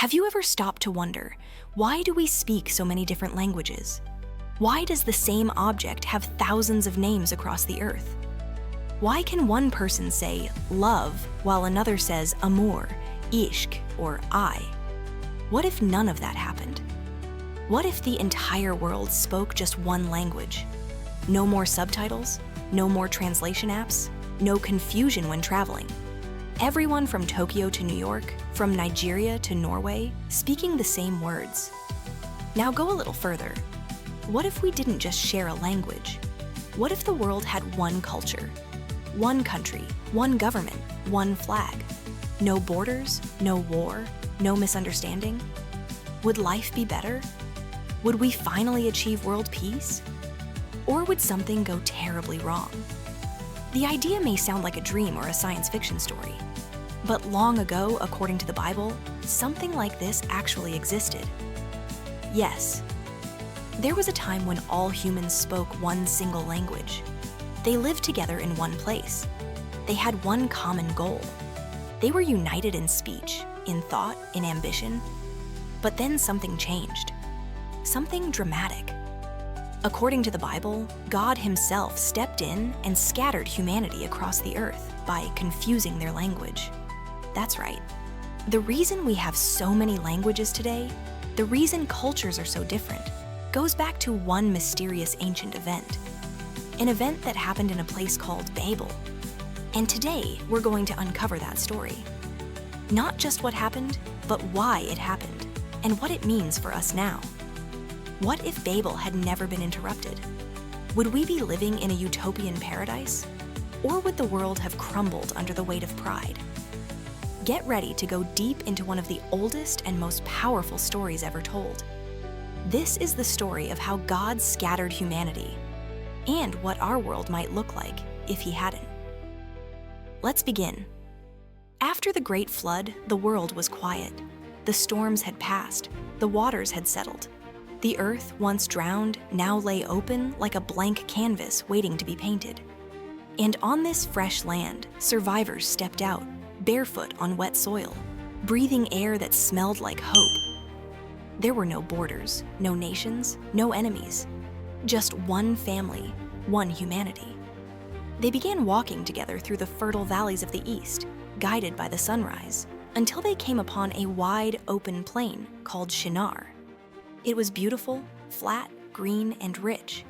Have you ever stopped to wonder, why do we speak so many different languages? Why does the same object have thousands of names across the earth? Why can one person say love while another says amour, ishq, or I? What if none of that happened? What if the entire world spoke just one language? No more subtitles, no more translation apps, no confusion when traveling. Everyone from Tokyo to New York, from Nigeria to Norway, speaking the same words. Now go a little further. What if we didn't just share a language? What if the world had one culture, one country, one government, one flag? No borders, no war, no misunderstanding? Would life be better? Would we finally achieve world peace? Or would something go terribly wrong? The idea may sound like a dream or a science fiction story, but long ago, according to the Bible, something like this actually existed. Yes, there was a time when all humans spoke one single language. They lived together in one place. They had one common goal. They were united in speech, in thought, in ambition. But then something changed. Something dramatic. According to the Bible, God himself stepped in and scattered humanity across the earth by confusing their language. That's right. The reason we have so many languages today, the reason cultures are so different, goes back to one mysterious ancient event. An event that happened in a place called Babel. And today, we're going to uncover that story. Not just what happened, but why it happened, and what it means for us now. What if Babel had never been interrupted? Would we be living in a utopian paradise? Or would the world have crumbled under the weight of pride? Get ready to go deep into one of the oldest and most powerful stories ever told. This is the story of how God scattered humanity, and what our world might look like if he hadn't. Let's begin. After the Great Flood, the world was quiet. The storms had passed, the waters had settled. The earth, once drowned, now lay open like a blank canvas waiting to be painted. And on this fresh land, survivors stepped out, barefoot on wet soil, breathing air that smelled like hope. There were no borders, no nations, no enemies. Just one family, one humanity. They began walking together through the fertile valleys of the east, guided by the sunrise, until they came upon a wide, open plain called Shinar. It was beautiful, flat, green, and rich.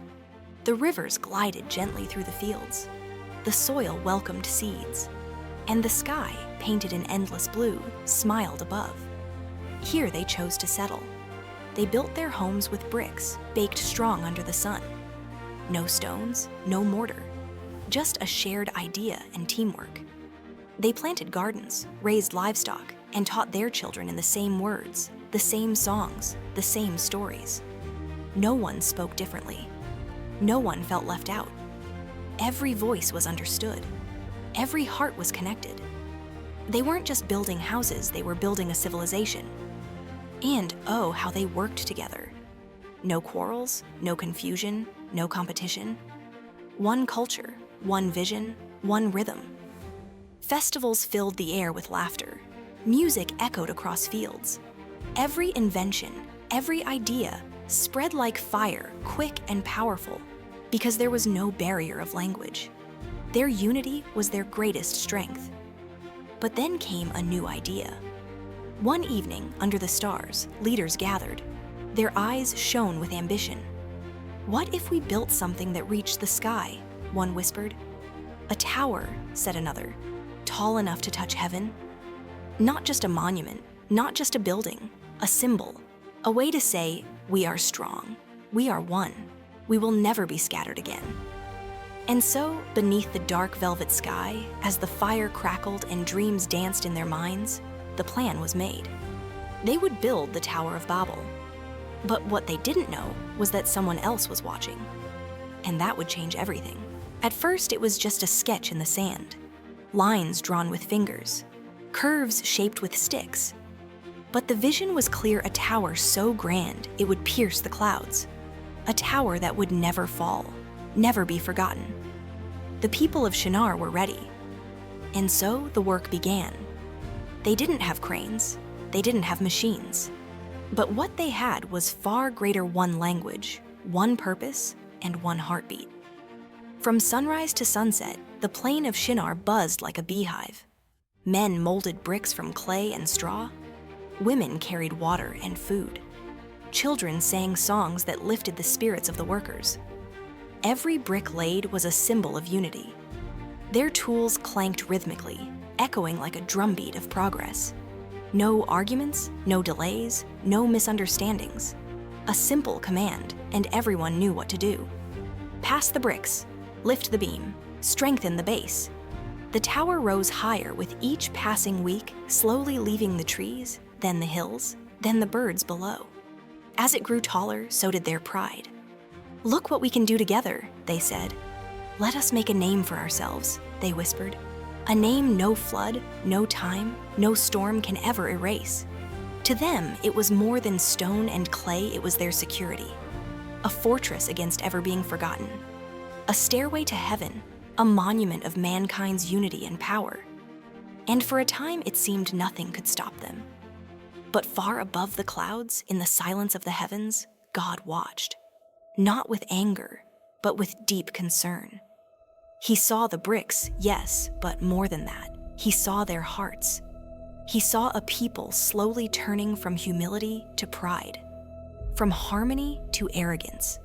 The rivers glided gently through the fields. The soil welcomed seeds. And the sky, painted in endless blue, smiled above. Here they chose to settle. They built their homes with bricks, baked strong under the sun. No stones, no mortar, just a shared idea and teamwork. They planted gardens, raised livestock, and taught their children in the same words, the same songs, the same stories. No one spoke differently. No one felt left out. Every voice was understood. Every heart was connected. They weren't just building houses, they were building a civilization. And oh, how they worked together. No quarrels, no confusion, no competition. One culture, one vision, one rhythm. Festivals filled the air with laughter. Music echoed across fields. Every invention, every idea spread like fire, quick and powerful, because there was no barrier of language. Their unity was their greatest strength. But then came a new idea. One evening, under the stars, leaders gathered. Their eyes shone with ambition. What if we built something that reached the sky? One whispered. A tower, said another, tall enough to touch heaven. Not just a monument, not just a building, a symbol, a way to say, we are strong, we are one, we will never be scattered again. And so, beneath the dark velvet sky, as the fire crackled and dreams danced in their minds, the plan was made. They would build the Tower of Babel. But what they didn't know was that someone else was watching. And that would change everything. At first, it was just a sketch in the sand. Lines drawn with fingers. Curves shaped with sticks. But the vision was clear, a tower so grand it would pierce the clouds. A tower that would never fall, never be forgotten. The people of Shinar were ready. And so the work began. They didn't have cranes. They didn't have machines. But what they had was far greater one language, one purpose, and one heartbeat. From sunrise to sunset, the plain of Shinar buzzed like a beehive. Men molded bricks from clay and straw. Women carried water and food. Children sang songs that lifted the spirits of the workers. Every brick laid was a symbol of unity. Their tools clanked rhythmically, echoing like a drumbeat of progress. No arguments, no delays, no misunderstandings. A simple command, and everyone knew what to do. Pass the bricks, lift the beam, strengthen the base. The tower rose higher with each passing week, slowly leaving the trees, then the hills, then the birds below. As it grew taller, so did their pride. "Look what we can do together," they said. "Let us make a name for ourselves," they whispered. "A name no flood, no time, no storm can ever erase." To them, it was more than stone and clay, it was their security. A fortress against ever being forgotten. A stairway to heaven, a monument of mankind's unity and power. And for a time, it seemed nothing could stop them. But far above the clouds, in the silence of the heavens, God watched. Not with anger, but with deep concern. He saw the bricks, yes, but more than that, he saw their hearts. He saw a people slowly turning from humility to pride, from harmony to arrogance.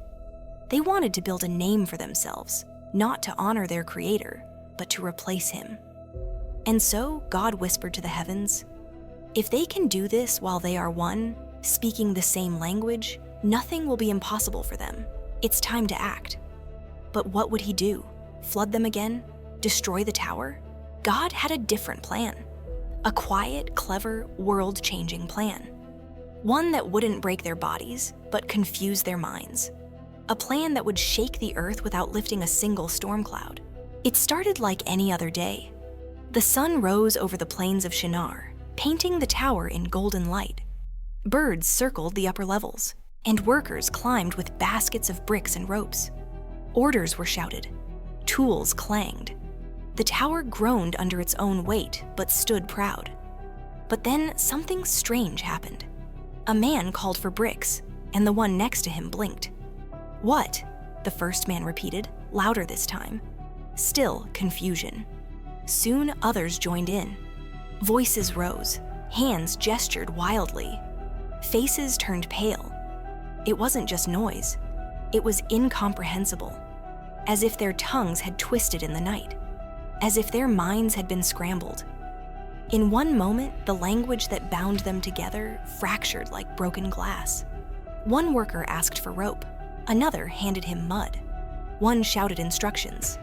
They wanted to build a name for themselves, not to honor their Creator, but to replace him. And so God whispered to the heavens, "If they can do this while they are one, speaking the same language, nothing will be impossible for them. It's time to act." But what would he do? Flood them again? Destroy the tower? God had a different plan. A quiet, clever, world-changing plan. One that wouldn't break their bodies, but confuse their minds. A plan that would shake the earth without lifting a single storm cloud. It started like any other day. The sun rose over the plains of Shinar, painting the tower in golden light. Birds circled the upper levels, and workers climbed with baskets of bricks and ropes. Orders were shouted. Tools clanged. The tower groaned under its own weight, but stood proud. But then something strange happened. A man called for bricks, and the one next to him blinked. "What?" the first man repeated, louder this time. Still confusion. Soon others joined in. Voices rose, hands gestured wildly. Faces turned pale. It wasn't just noise. It was incomprehensible, as if their tongues had twisted in the night, as if their minds had been scrambled. In one moment, the language that bound them together fractured like broken glass. One worker asked for rope. Another handed him mud. One shouted instructions.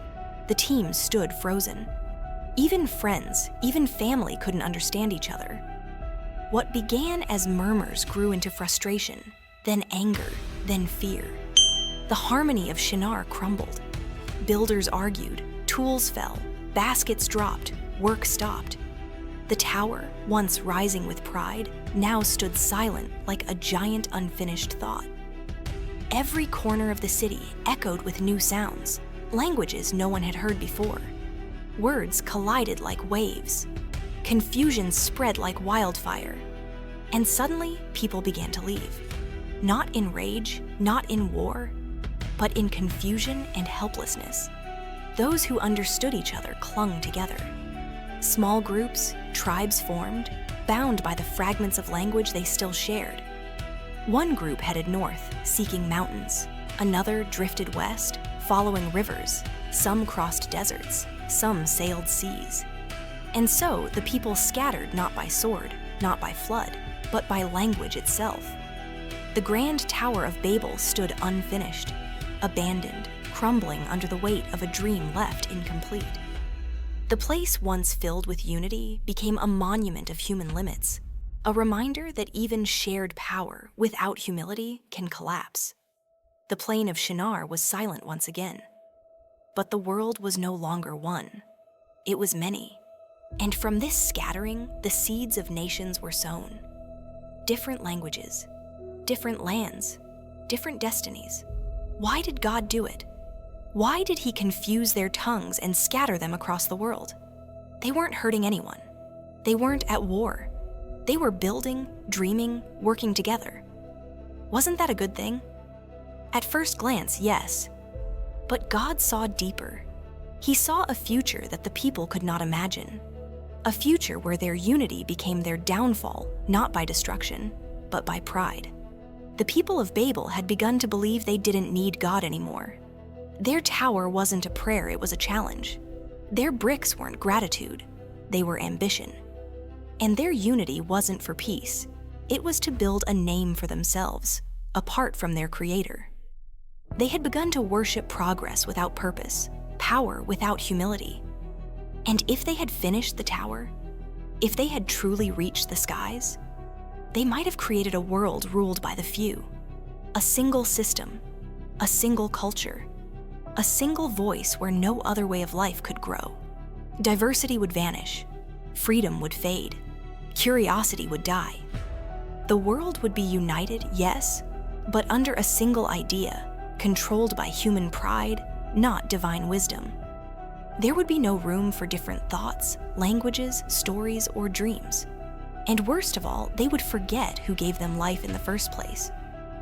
The team stood frozen. Even friends, even family couldn't understand each other. What began as murmurs grew into frustration, then anger, then fear. The harmony of Shinar crumbled. Builders argued, tools fell, baskets dropped, work stopped. The tower, once rising with pride, now stood silent like a giant unfinished thought. Every corner of the city echoed with new sounds, languages no one had heard before. Words collided like waves. Confusion spread like wildfire. And suddenly, people began to leave. Not in rage, not in war, but in confusion and helplessness. Those who understood each other clung together. Small groups, tribes formed, bound by the fragments of language they still shared. One group headed north, seeking mountains. Another drifted west, following rivers. Some crossed deserts, some sailed seas. And so the people scattered not by sword, not by flood, but by language itself. The grand Tower of Babel stood unfinished, abandoned, crumbling under the weight of a dream left incomplete. The place once filled with unity became a monument of human limits, a reminder that even shared power without humility can collapse. The plain of Shinar was silent once again. But the world was no longer one. It was many. And from this scattering, the seeds of nations were sown. Different languages, different lands, different destinies. Why did God do it? Why did he confuse their tongues and scatter them across the world? They weren't hurting anyone. They weren't at war. They were building, dreaming, working together. Wasn't that a good thing? At first glance, yes. But God saw deeper. He saw a future that the people could not imagine. A future where their unity became their downfall, not by destruction, but by pride. The people of Babel had begun to believe they didn't need God anymore. Their tower wasn't a prayer, it was a challenge. Their bricks weren't gratitude, they were ambition. And their unity wasn't for peace, it was to build a name for themselves, apart from their Creator. They had begun to worship progress without purpose, power without humility. And if they had finished the tower, if they had truly reached the skies, they might have created a world ruled by the few, a single system, a single culture, a single voice where no other way of life could grow. Diversity would vanish, freedom would fade, curiosity would die. The world would be united, yes, but under a single idea, controlled by human pride, not divine wisdom. There would be no room for different thoughts, languages, stories, or dreams. And worst of all, they would forget who gave them life in the first place.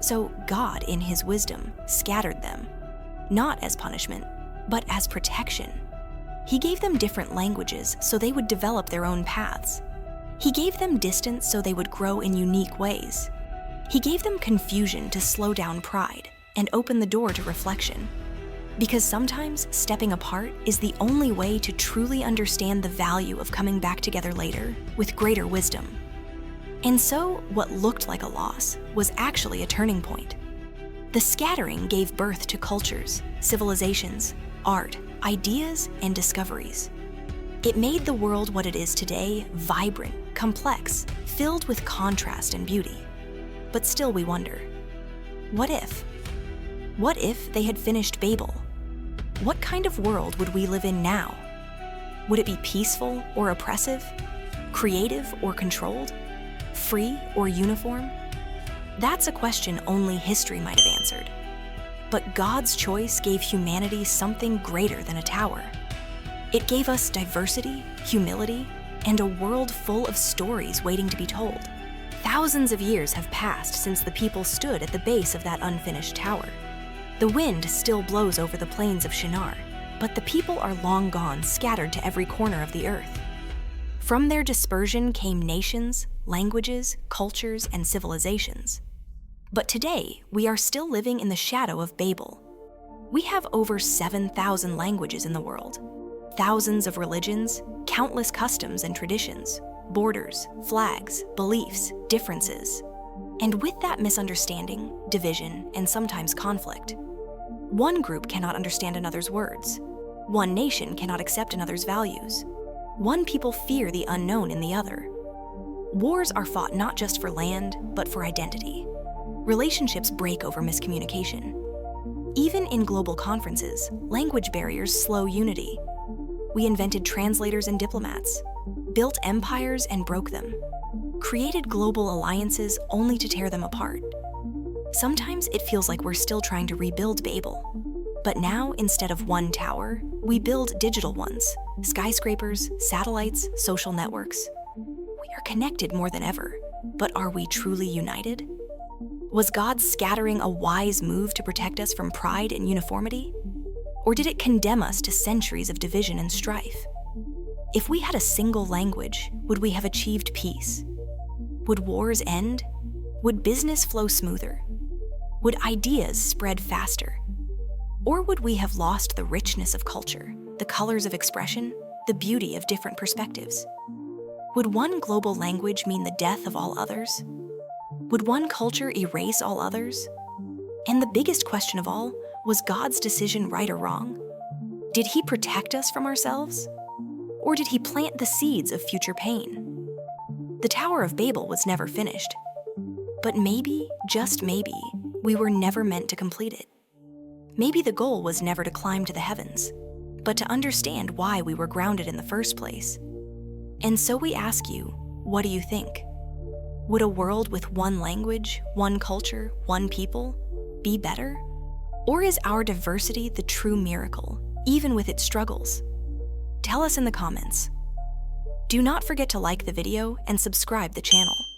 So God, in His wisdom, scattered them, not as punishment, but as protection. He gave them different languages so they would develop their own paths. He gave them distance so they would grow in unique ways. He gave them confusion to slow down pride and open the door to reflection. Because sometimes stepping apart is the only way to truly understand the value of coming back together later with greater wisdom. And so, what looked like a loss was actually a turning point. The scattering gave birth to cultures, civilizations, art, ideas, and discoveries. It made the world what it is today vibrant, complex, filled with contrast and beauty. But still we wonder, what if? What if they had finished Babel? What kind of world would we live in now? Would it be peaceful or oppressive? Creative or controlled? Free or uniform? That's a question only history might have answered. But God's choice gave humanity something greater than a tower. It gave us diversity, humility, and a world full of stories waiting to be told. Thousands of years have passed since the people stood at the base of that unfinished tower. The wind still blows over the plains of Shinar, but the people are long gone, scattered to every corner of the earth. From their dispersion came nations, languages, cultures, and civilizations. But today, we are still living in the shadow of Babel. We have over 7,000 languages in the world, thousands of religions, countless customs and traditions, borders, flags, beliefs, differences. And with that misunderstanding, division, and sometimes conflict, one group cannot understand another's words. One nation cannot accept another's values. One people fear the unknown in the other. Wars are fought not just for land, but for identity. Relationships break over miscommunication. Even in global conferences, language barriers slow unity. We invented translators and diplomats, built empires and broke them, created global alliances only to tear them apart. Sometimes it feels like we're still trying to rebuild Babel. But now, instead of one tower, we build digital ones, skyscrapers, satellites, social networks. We are connected more than ever, but are we truly united? Was God scattering a wise move to protect us from pride and uniformity? Or did it condemn us to centuries of division and strife? If we had a single language, would we have achieved peace? Would wars end? Would business flow smoother? Would ideas spread faster? Or would we have lost the richness of culture, the colors of expression, the beauty of different perspectives? Would one global language mean the death of all others? Would one culture erase all others? And the biggest question of all, was God's decision right or wrong? Did He protect us from ourselves? Or did He plant the seeds of future pain? The Tower of Babel was never finished. But maybe, just maybe, we were never meant to complete it. Maybe the goal was never to climb to the heavens, but to understand why we were grounded in the first place. And so we ask you, what do you think? Would a world with one language, one culture, one people be better? Or is our diversity the true miracle, even with its struggles? Tell us in the comments. Do not forget to like the video and subscribe the channel.